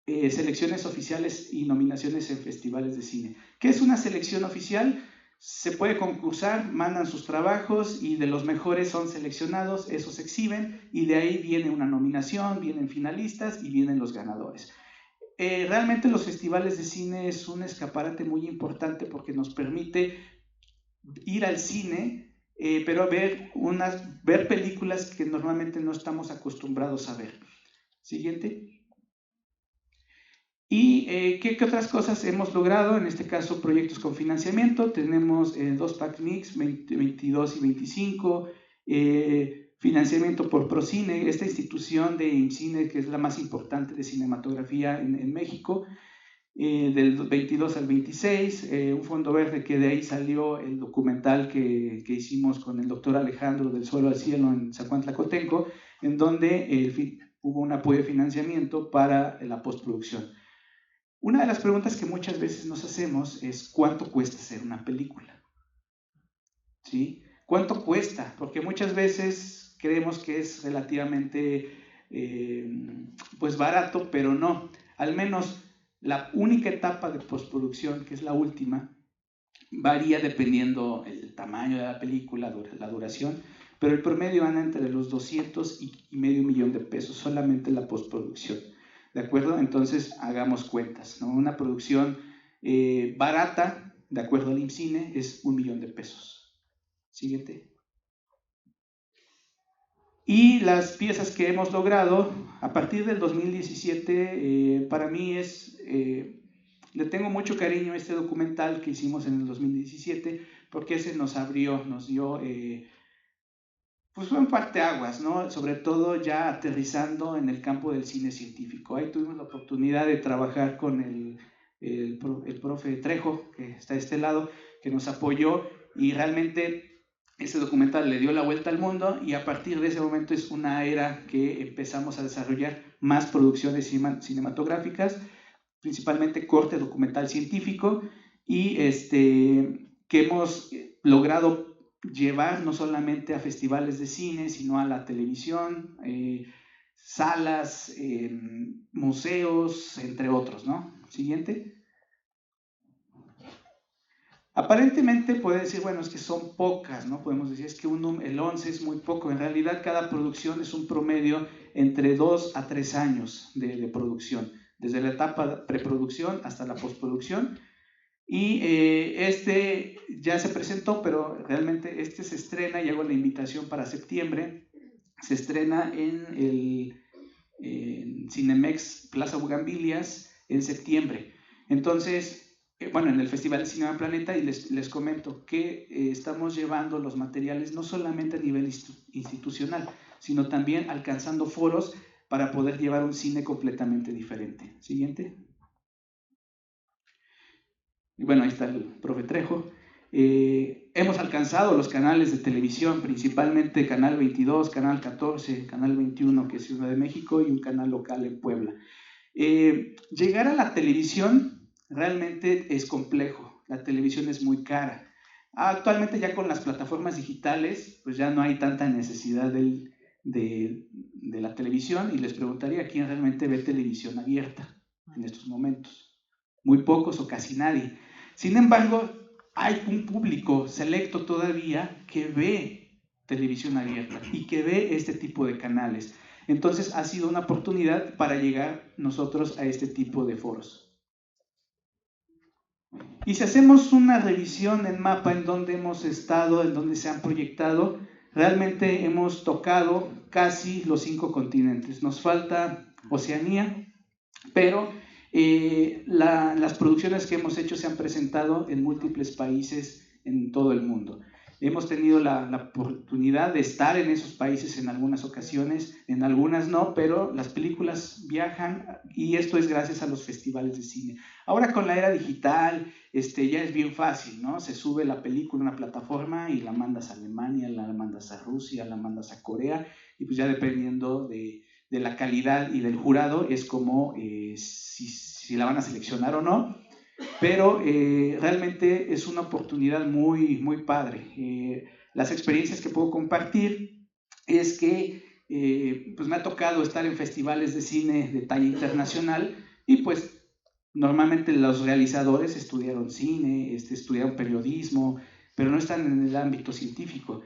selecciones oficiales y nominaciones en festivales de cine. ¿Qué es una selección oficial? Se puede concursar, mandan sus trabajos y de los mejores son seleccionados, esos se exhiben y de ahí viene una nominación, vienen finalistas y vienen los ganadores. Realmente los festivales de cine es un escaparate muy importante porque nos permite ir al cine, pero ver películas que normalmente no estamos acostumbrados a ver. Siguiente. ¿Y qué otras cosas hemos logrado? En este caso, proyectos con financiamiento. Tenemos 2 PACMIX, 22 y 25, financiamiento por Procine, esta institución de IMCINE, que es la más importante de cinematografía en México, del 22 al 26, un fondo verde que de ahí salió el documental que hicimos con el doctor Alejandro, Del Suelo al Cielo, en Zacuantlacotenco, en donde hubo un apoyo de financiamiento para la postproducción. Una de las preguntas que muchas veces nos hacemos es ¿cuánto cuesta hacer una película? ¿Sí? ¿Cuánto cuesta? Porque muchas veces creemos que es relativamente pues barato, pero no. Al menos la única etapa de postproducción, que es la última, varía dependiendo el tamaño de la película, la duración, pero el promedio anda entre los 200 y medio millón de pesos, solamente la postproducción. ¿De acuerdo? Entonces, hagamos cuentas, ¿no? Una producción barata, de acuerdo al IMCINE, es 1 millón de pesos. Siguiente. Y las piezas que hemos logrado a partir del 2017, para mí le tengo mucho cariño a este documental que hicimos en el 2017, porque ese nos dio, pues fue un parteaguas, ¿no? Sobre todo ya aterrizando en el campo del cine científico. Ahí tuvimos la oportunidad de trabajar con el profe Trejo, que está de este lado, que nos apoyó y realmente ese documental le dio la vuelta al mundo y a partir de ese momento es una era que empezamos a desarrollar más producciones cinematográficas, principalmente corte documental científico y que hemos logrado llevar no solamente a festivales de cine, sino a la televisión, salas, museos, entre otros, ¿no? Siguiente. Aparentemente puede decir, bueno, es que son pocas, ¿no? Podemos decir, es que el 11 es muy poco. En realidad, cada producción es un promedio entre 2 a 3 años de producción, desde la etapa preproducción hasta la postproducción. Y ya se presentó, pero realmente se estrena, y hago la invitación para septiembre, se estrena en Cinemex Plaza Bugambilias en septiembre. Entonces, bueno, en el Festival de Cinema Planeta, y les comento que estamos llevando los materiales no solamente a nivel institucional, sino también alcanzando foros para poder llevar un cine completamente diferente. Siguiente. Y bueno, ahí está el profe Trejo. Hemos alcanzado los canales de televisión, principalmente Canal 22, Canal 14, Canal 21, que es Ciudad de México, y un canal local en Puebla. Llegar a la televisión realmente es complejo, la televisión es muy cara. Actualmente ya con las plataformas digitales, pues ya no hay tanta necesidad de la televisión, y les preguntaría quién realmente ve televisión abierta en estos momentos. Muy pocos o casi nadie. Sin embargo, hay un público selecto todavía que ve televisión abierta y que ve este tipo de canales. Entonces ha sido una oportunidad para llegar nosotros a este tipo de foros. Y si hacemos una revisión en mapa en donde hemos estado, en donde se han proyectado, realmente hemos tocado casi los 5 continentes. Nos falta Oceanía, pero las producciones que hemos hecho se han presentado en múltiples países en todo el mundo. Hemos tenido la oportunidad de estar en esos países en algunas ocasiones, en algunas no, pero las películas viajan y esto es gracias a los festivales de cine. Ahora con la era digital ya es bien fácil, ¿no? Se sube la película a una plataforma y la mandas a Alemania, la mandas a Rusia, la mandas a Corea y pues ya dependiendo de la calidad y del jurado es como si la van a seleccionar o no. Pero realmente es una oportunidad muy, muy padre. Las experiencias que puedo compartir es que pues me ha tocado estar en festivales de cine de talla internacional y pues normalmente los realizadores estudiaron cine, estudiaron periodismo, pero no están en el ámbito científico.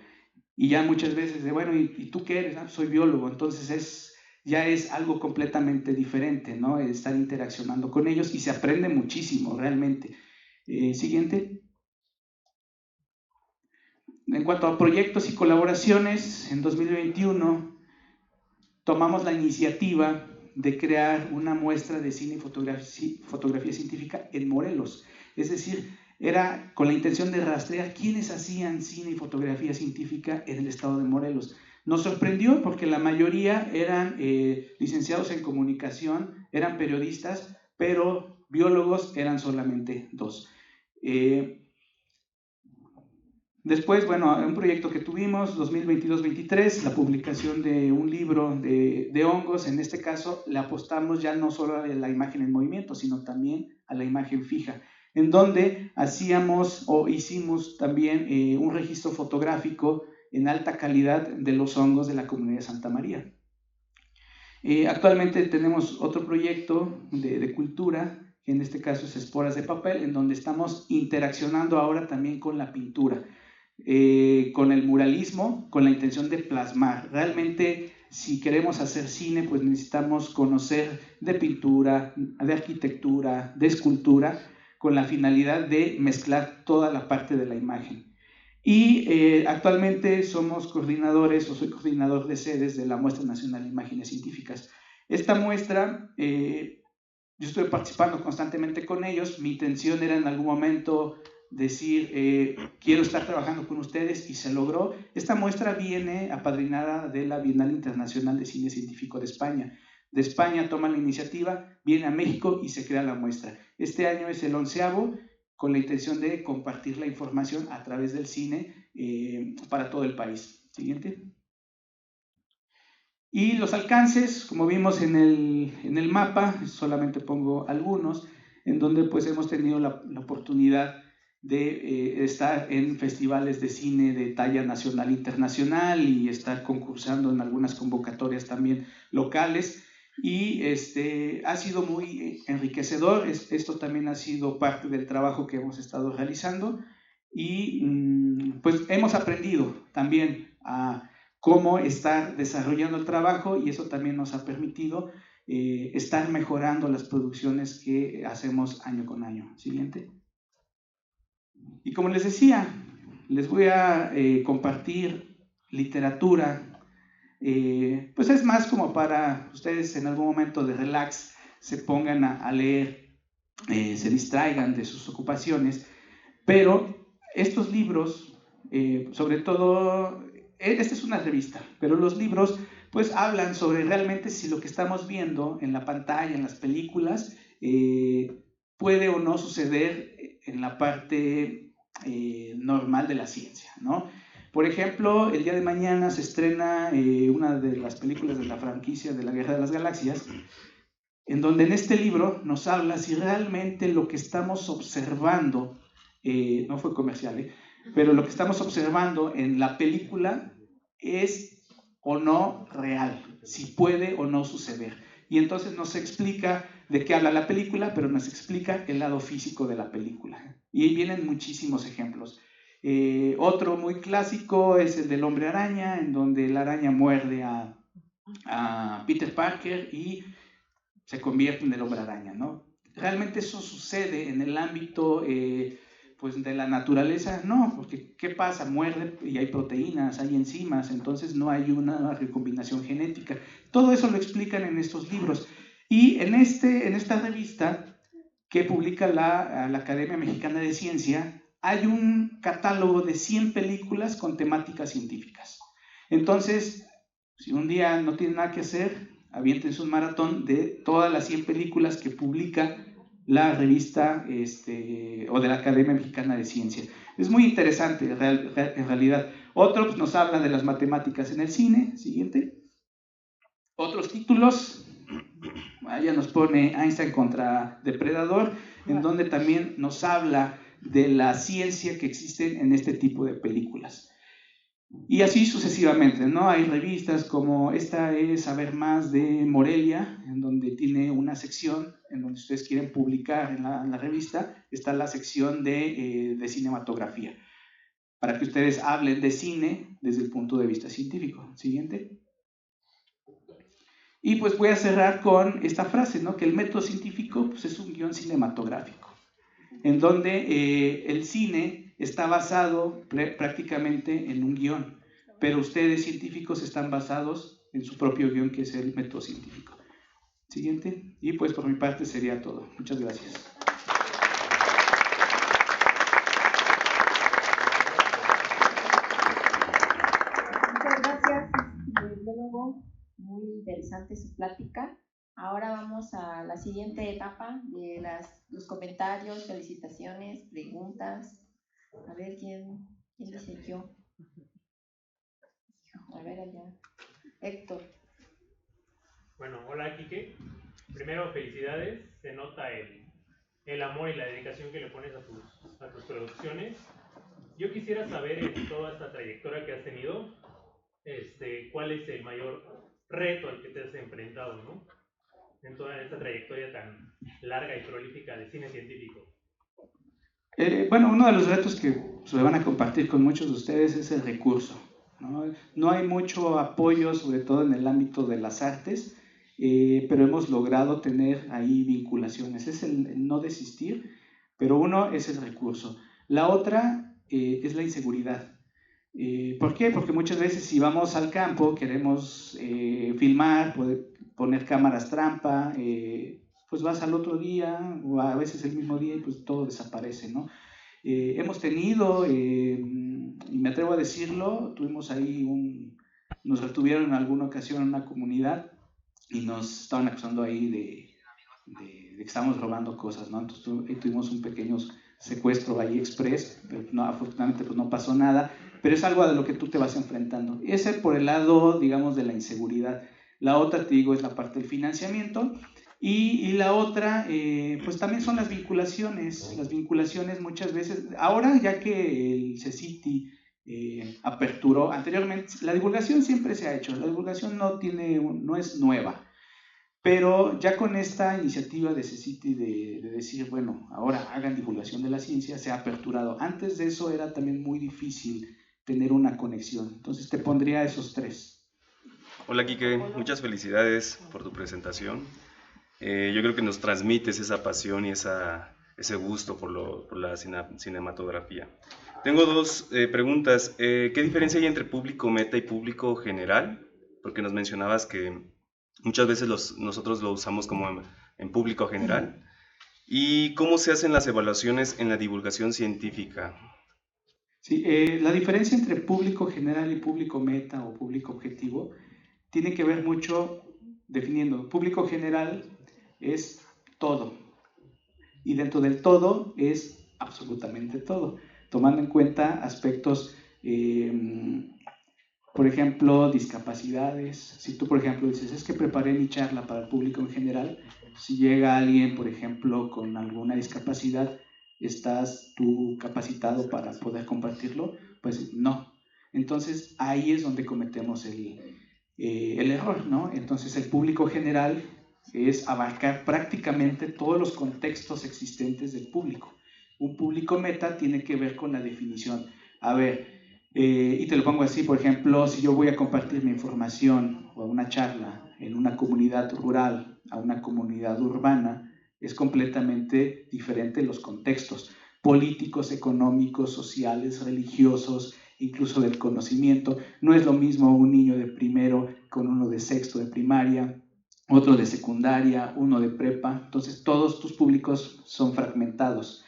Y ya muchas veces de, bueno, ¿y tú qué eres? Ah, soy biólogo, entonces ya es algo completamente diferente, ¿no? Estar interaccionando con ellos y se aprende muchísimo, realmente. Siguiente. En cuanto a proyectos y colaboraciones, en 2021 tomamos la iniciativa de crear una muestra de cine y fotografía científica en Morelos. Es decir, era con la intención de rastrear quiénes hacían cine y fotografía científica en el estado de Morelos. Nos sorprendió porque la mayoría eran licenciados en comunicación, eran periodistas, pero biólogos eran solamente 2. Después, bueno, un proyecto que tuvimos, 2022-23, la publicación de un libro de hongos. En este caso, le apostamos ya no solo a la imagen en movimiento, sino también a la imagen fija, en donde hicimos también un registro fotográfico en alta calidad de los hongos de la comunidad de Santa María. Actualmente tenemos otro proyecto de cultura, que en este caso es Esporas de Papel, en donde estamos interaccionando ahora también con la pintura. Con el muralismo, con la intención de plasmar. Realmente, si queremos hacer cine, pues necesitamos conocer de pintura, de arquitectura, de escultura, con la finalidad de mezclar toda la parte de la imagen. Y actualmente somos coordinadores, o soy coordinador de sedes de la Muestra Nacional de Imágenes Científicas. Esta muestra, yo estoy participando constantemente con ellos. Mi intención era en algún momento decir, quiero estar trabajando con ustedes, y se logró. Esta muestra viene apadrinada de la Bienal Internacional de Cine Científico de España. De España toma la iniciativa, viene a México y se crea la muestra. Este año es el 11º, con la intención de compartir la información a través del cine para todo el país. Siguiente. Y los alcances, como vimos en el mapa, solamente pongo algunos, en donde pues hemos tenido la oportunidad de estar en festivales de cine de talla nacional e internacional y estar concursando en algunas convocatorias también locales, y ha sido muy enriquecedor. Esto también ha sido parte del trabajo que hemos estado realizando y pues hemos aprendido también a cómo estar desarrollando el trabajo, y eso también nos ha permitido estar mejorando las producciones que hacemos año con año. Siguiente. Y como les decía, les voy a compartir literatura, pues es más como para ustedes en algún momento de relax se pongan a leer, se distraigan de sus ocupaciones, pero estos libros, sobre todo, esta es una revista, pero los libros pues hablan sobre realmente si lo que estamos viendo en la pantalla, en las películas, puede o no suceder en la parte normal de la ciencia, ¿no? Por ejemplo, el día de mañana se estrena una de las películas de la franquicia de la Guerra de las Galaxias, en donde en este libro nos habla si realmente lo que estamos observando, no fue comercial, pero lo que estamos observando en la película es o no real, si puede o no suceder. Y entonces nos explica de qué habla la película, pero nos explica el lado físico de la película. Y ahí vienen muchísimos ejemplos. Otro muy clásico es el del Hombre Araña, en donde la araña muerde a Peter Parker y se convierte en el Hombre Araña, ¿no? ¿Realmente eso sucede en el ámbito pues de la naturaleza? No, porque ¿qué pasa? Muerde y hay proteínas, hay enzimas, entonces no hay una recombinación genética. Todo eso lo explican en estos libros. Y en esta revista que publica la Academia Mexicana de Ciencia, hay un catálogo de 100 películas con temáticas científicas. Entonces, si un día no tienen nada que hacer, aviéntense un maratón de todas las 100 películas que publica la revista o de la Academia Mexicana de Ciencia. Es muy interesante, en realidad. Otro pues, nos habla de las matemáticas en el cine. Siguiente. Otros títulos, allá nos pone Einstein contra Depredador, en donde también nos habla de la ciencia que existe en este tipo de películas. Y así sucesivamente, ¿no? Hay revistas como esta es Saber Más de Morelia, en donde tiene una sección en donde ustedes quieren publicar en la revista, está la sección de cinematografía, para que ustedes hablen de cine desde el punto de vista científico. Siguiente. Y pues voy a cerrar con esta frase, ¿no? Que el método científico pues, es un guión cinematográfico, en donde el cine está basado prácticamente en un guión, pero ustedes científicos están basados en su propio guión, que es el método científico. Siguiente. Y pues por mi parte sería todo. Muchas gracias. Muchas gracias, biólogo. Muy interesante su plática. Ahora vamos a la siguiente etapa de los comentarios, felicitaciones, preguntas. A ver quién dice yo. A ver allá. Héctor. Bueno, hola Quique. Primero, felicidades. Se nota el amor y la dedicación que le pones a tus producciones. Yo quisiera saber en toda esta trayectoria que has tenido, ¿cuál es el mayor reto al que te has enfrentado, ¿no? En toda esta trayectoria tan larga y prolífica de cine científico. Bueno, uno de los retos que se van a compartir con muchos de ustedes es el recurso, ¿no? No hay mucho apoyo, sobre todo en el ámbito de las artes, pero hemos logrado tener ahí vinculaciones. Es el no desistir, pero uno es el recurso. La otra es la inseguridad. ¿Por qué? Porque muchas veces si vamos al campo, queremos filmar, poner cámaras trampa, pues vas al otro día o a veces el mismo día y pues todo desaparece, ¿no? Hemos tenido, y me atrevo a decirlo, tuvimos ahí nos retuvieron en alguna ocasión en una comunidad y nos estaban acusando ahí de que estábamos robando cosas, ¿no? Entonces tuvimos un pequeño secuestro ahí express, pero no, afortunadamente pues no pasó nada, pero es algo a lo que tú te vas enfrentando. Ese por el lado, digamos, de la inseguridad. La otra, te digo, es la parte del financiamiento. Y la otra, pues también son las vinculaciones. Las vinculaciones muchas veces, ahora ya que el CECITI aperturó, anteriormente, la divulgación siempre se ha hecho, la divulgación no es nueva, pero ya con esta iniciativa de CECITI de decir, bueno, ahora hagan divulgación de la ciencia, se ha aperturado. Antes de eso era también muy difícil tener una conexión. Entonces te pondría esos tres. Hola Quique, muchas felicidades por tu presentación. Yo creo que nos transmites esa pasión y ese gusto por la cinematografía. Tengo dos preguntas. ¿Qué diferencia hay entre público meta y público general? Porque nos mencionabas que muchas veces nosotros lo usamos como en público general. ¿Y cómo se hacen las evaluaciones en la divulgación científica? Sí, la diferencia entre público general y público meta o público objetivo tiene que ver mucho definiendo. Público general es todo, y dentro del todo es absolutamente todo, tomando en cuenta aspectos, por ejemplo, discapacidades. Si tú, por ejemplo, dices, es que preparé mi charla para el público en general, si llega alguien, por ejemplo, con alguna discapacidad, ¿estás tú capacitado para poder compartirlo? Pues no. Entonces ahí es donde cometemos el error, ¿no? Entonces el público general es abarcar prácticamente todos los contextos existentes del público. Un público meta tiene que ver con la definición. A ver, y te lo pongo así, por ejemplo, si yo voy a compartir mi información o una charla en una comunidad rural a una comunidad urbana, es completamente diferente los contextos políticos, económicos, sociales, religiosos, incluso del conocimiento. No es lo mismo un niño de primero con uno de sexto de primaria, otro de secundaria, uno de prepa. Entonces todos tus públicos son fragmentados.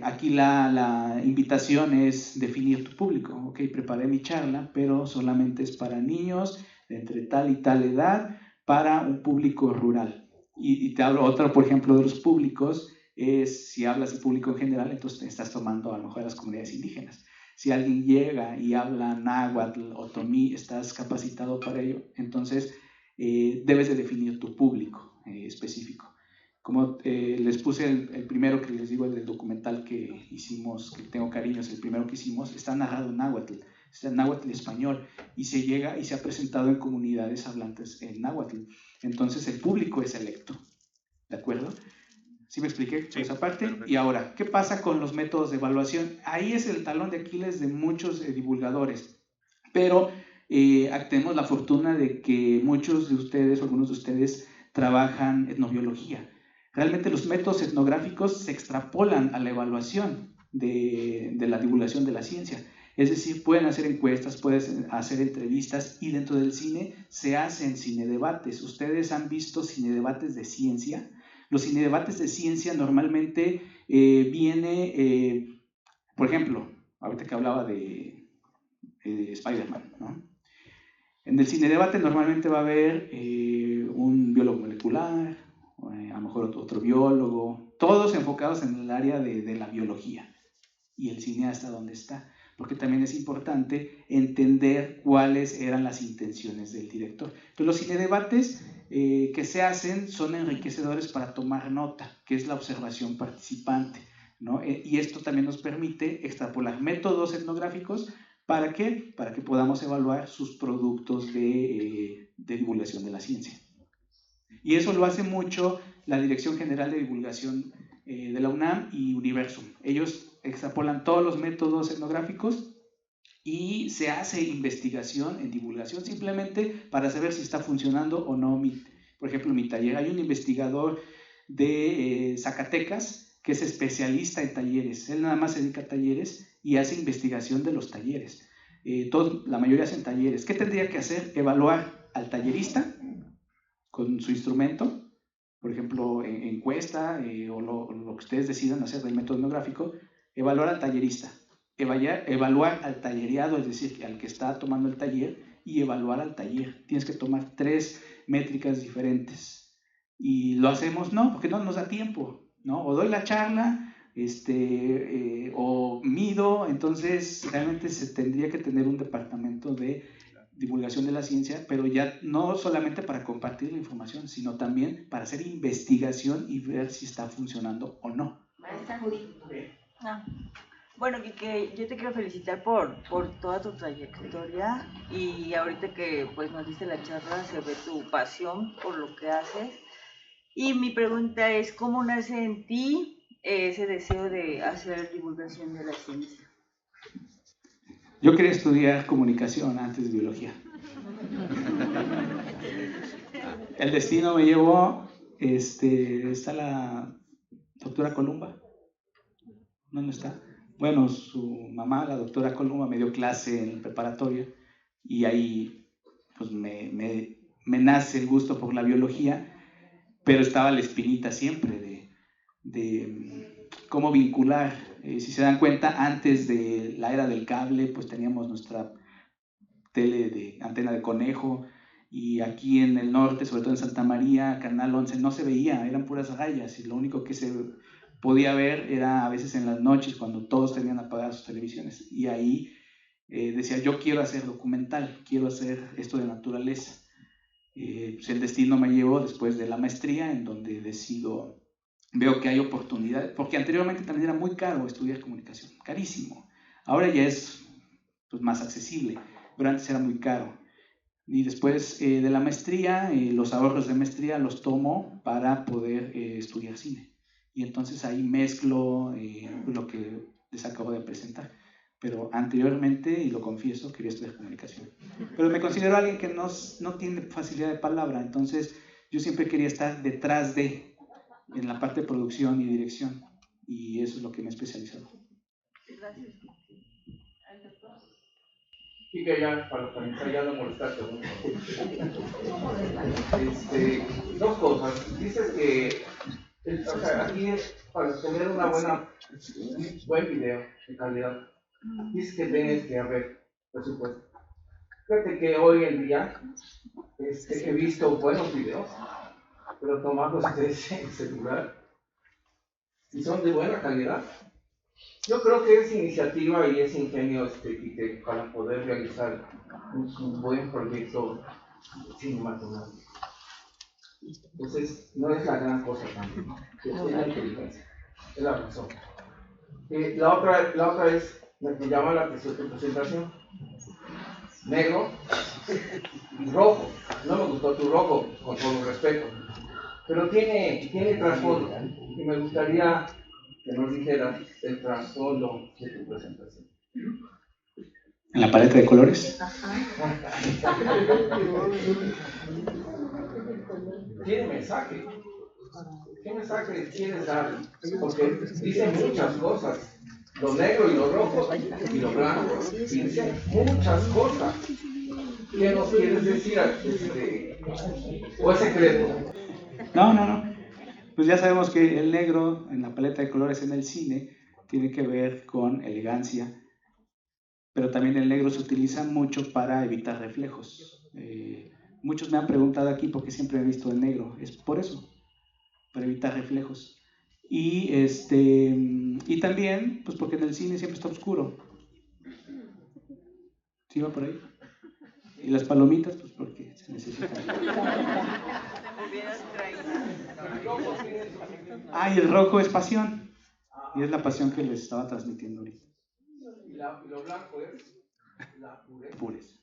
Aquí la invitación es definir tu público. Ok, preparé mi charla, pero solamente es para niños de entre tal y tal edad, para un público rural. Y te hablo otro, por ejemplo, de los públicos, es si hablas de público en general, entonces te estás tomando a lo mejor a las comunidades indígenas. Si alguien llega y habla náhuatl o otomí, estás capacitado para ello, entonces debes de definir tu público específico. Como les puse el primero que les digo, el documental que hicimos, que tengo cariño, es el primero que hicimos, está narrado en náhuatl, está en náhuatl español, y se llega y se ha presentado en comunidades hablantes en náhuatl. Entonces el público es selecto, ¿de acuerdo? ¿Sí me expliqué por esa parte? Perfecto. Y ahora, ¿qué pasa con los métodos de evaluación? Ahí es el talón de Aquiles de muchos divulgadores, pero tenemos la fortuna de que muchos de ustedes, o algunos de ustedes, trabajan etnobiología. Realmente los métodos etnográficos se extrapolan a la evaluación de la divulgación de la ciencia. Es decir, pueden hacer encuestas, pueden hacer entrevistas, y dentro del cine se hacen cinedebates. ¿Ustedes han visto cinedebates de ciencia? Los cinedebates de ciencia normalmente viene, por ejemplo, ahorita que hablaba de Spider-Man, ¿no? En el cinedebate normalmente va a haber un biólogo molecular, a lo mejor otro biólogo, todos enfocados en el área de la biología. Y el cineasta, ¿dónde está? Porque también es importante entender cuáles eran las intenciones del director. Entonces, los cinedebates que se hacen son enriquecedores para tomar nota, que es la observación participante, ¿no? Y esto también nos permite extrapolar métodos etnográficos. ¿Para qué? Para que podamos evaluar sus productos de divulgación de la ciencia. Y eso lo hace mucho la Dirección General de Divulgación de la UNAM y Universum. Ellos extrapolan todos los métodos etnográficos y se hace investigación en divulgación simplemente para saber si está funcionando o no. Por ejemplo, mi taller, hay un investigador de Zacatecas que es especialista en talleres. Él nada más se dedica a talleres y hace investigación de los talleres. La mayoría hacen talleres. ¿Qué tendría que hacer? Evaluar al tallerista con su instrumento, por ejemplo, encuesta o lo que ustedes decidan hacer del método etnográfico, evaluar al tallerista, evaluar al tallereado, es decir, al que está tomando el taller, y evaluar al taller. Tienes que tomar 3 métricas diferentes. Y lo hacemos, no, porque no nos da tiempo, ¿no? O doy la charla, o mido. Entonces realmente se tendría que tener un departamento de divulgación de la ciencia, pero ya no solamente para compartir la información, sino también para hacer investigación y ver si está funcionando o no. Maestra Judy. Bueno, Quique, yo te quiero felicitar por toda tu trayectoria, y ahorita que pues nos diste la charla se ve tu pasión por lo que haces. Y mi pregunta es, ¿cómo nace en ti ese deseo de hacer divulgación de la ciencia? Yo quería estudiar comunicación antes de biología. El destino me llevó, está la doctora Columba. ¿Dónde está? Bueno, su mamá, la doctora Columba, me dio clase en el preparatorio, y ahí pues me nace el gusto por la biología, pero estaba la espinita siempre de cómo vincular. Si se dan cuenta, antes de la era del cable, pues teníamos nuestra tele de antena de conejo, y aquí en el norte, sobre todo en Santa María, Canal 11, no se veía, eran puras rayas, y lo único que se podía ver era a veces en las noches, cuando todos tenían apagadas sus televisiones. Y ahí decía, yo quiero hacer documental, quiero hacer esto de naturaleza. Pues el destino me llevó después de la maestría, en donde veo que hay oportunidades, porque anteriormente también era muy caro estudiar comunicación, carísimo. Ahora ya es pues, más accesible, pero antes era muy caro. Y después de la maestría, los ahorros de maestría los tomo para poder estudiar cine. Y entonces ahí mezclo lo que les acabo de presentar. Pero anteriormente, y lo confieso, quería estudiar comunicación. Pero me considero alguien que no tiene facilidad de palabra, entonces yo siempre quería estar detrás en la parte de producción y dirección. Y eso es lo que me he especializado. Gracias. Y que ya, para comenzar, ya no molestarte mucho. Dos cosas. Dices que O sea, aquí para tener un buen video de calidad, es que tienes que haber presupuesto. Fíjate que hoy en día he visto buenos videos, pero tomados desde el celular, y son de buena calidad. Yo creo que es iniciativa y es ingenio Quique, para poder realizar un buen proyecto cinematográfico. Entonces, no es la gran cosa también, es la inteligencia, es la razón. La otra es la que llama la presentación. Negro y rojo. No me gustó tu rojo, con todo respeto. Pero tiene trasfondo. Y me gustaría que nos dijeras el trasfondo de tu presentación. ¿En la paleta de colores? Tiene mensaje. ¿Qué mensaje quieres dar? Porque dicen muchas cosas. Lo negro y lo rojo y lo blanco. Dicen muchas cosas. ¿Qué nos quieres decir? ¿O es secreto? No. Pues ya sabemos que el negro en la paleta de colores en el cine tiene que ver con elegancia, pero también el negro se utiliza mucho para evitar reflejos. Muchos me han preguntado aquí por qué siempre he visto el negro. Es por eso, para evitar reflejos. Y también, pues porque en el cine siempre está oscuro. ¿Sí va por ahí? Y las palomitas, pues porque se necesitan. Y el rojo es pasión. Y es la pasión que les estaba transmitiendo ahorita. Y lo blanco es la pureza.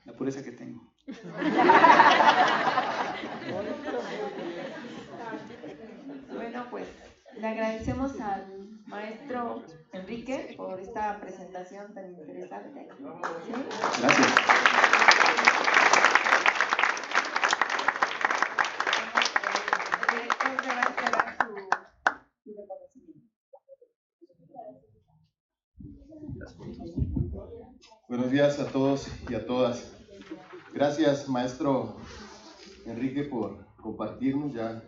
La pureza que tengo. Bueno, pues le agradecemos al maestro Enrique por esta presentación tan interesante. ¿Sí? Gracias. El director le va a entregar su reconocimiento. Buenos días a todos y a todas. Gracias, maestro Enrique, por compartirnos. Ya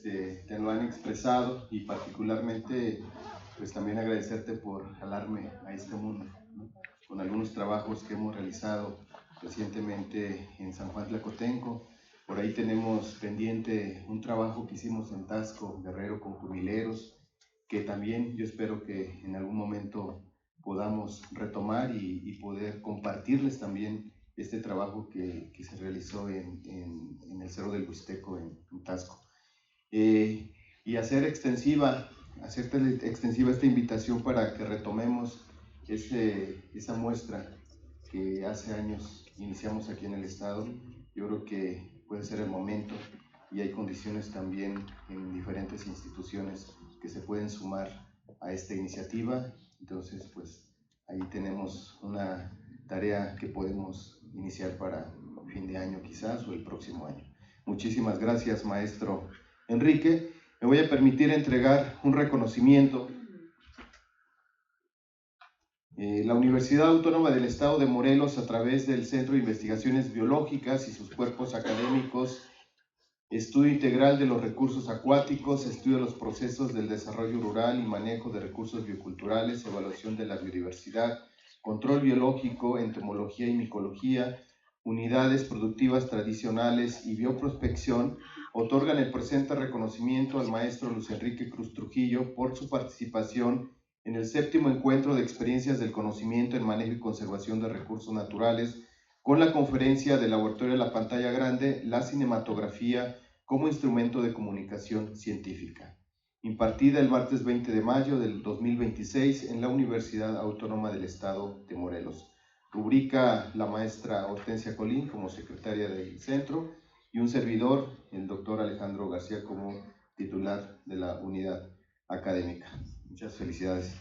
te lo han expresado, y particularmente pues también agradecerte por jalarme a este mundo, ¿no? Con algunos trabajos que hemos realizado recientemente en San Juan Tlacotenco. Por ahí tenemos pendiente un trabajo que hicimos en Tasco, Guerrero, con jubileros, que también yo espero que en algún momento podamos retomar y poder compartirles también este trabajo que se realizó en el Cerro del Huisteco, en Tasco. Y hacer extensiva esta invitación para que retomemos esa muestra que hace años iniciamos aquí en el estado. Yo creo que puede ser el momento, y hay condiciones también en diferentes instituciones que se pueden sumar a esta iniciativa. Entonces, pues ahí tenemos una tarea que podemos iniciar para fin de año quizás, o el próximo año. Muchísimas gracias, maestro Enrique. Me voy a permitir entregar un reconocimiento. La Universidad Autónoma del Estado de Morelos, a través del Centro de Investigaciones Biológicas y sus cuerpos académicos, Estudio Integral de los Recursos Acuáticos, Estudio de los Procesos del Desarrollo Rural y Manejo de Recursos Bioculturales, Evaluación de la Biodiversidad, Control Biológico, Entomología y Micología, Unidades Productivas Tradicionales y Bioprospección, otorgan el presente reconocimiento al maestro Luis Enrique Cruz Trujillo por su participación en el 7º Encuentro de Experiencias del Conocimiento en Manejo y Conservación de Recursos Naturales, con la conferencia del Laboratorio de la Pantalla Grande, la cinematografía como instrumento de comunicación científica, impartida el martes 20 de mayo del 2026 en la Universidad Autónoma del Estado de Morelos. Rubrica la maestra Hortensia Colín como secretaria del centro, y un servidor, el doctor Alejandro García, como titular de la unidad académica. Muchas felicidades.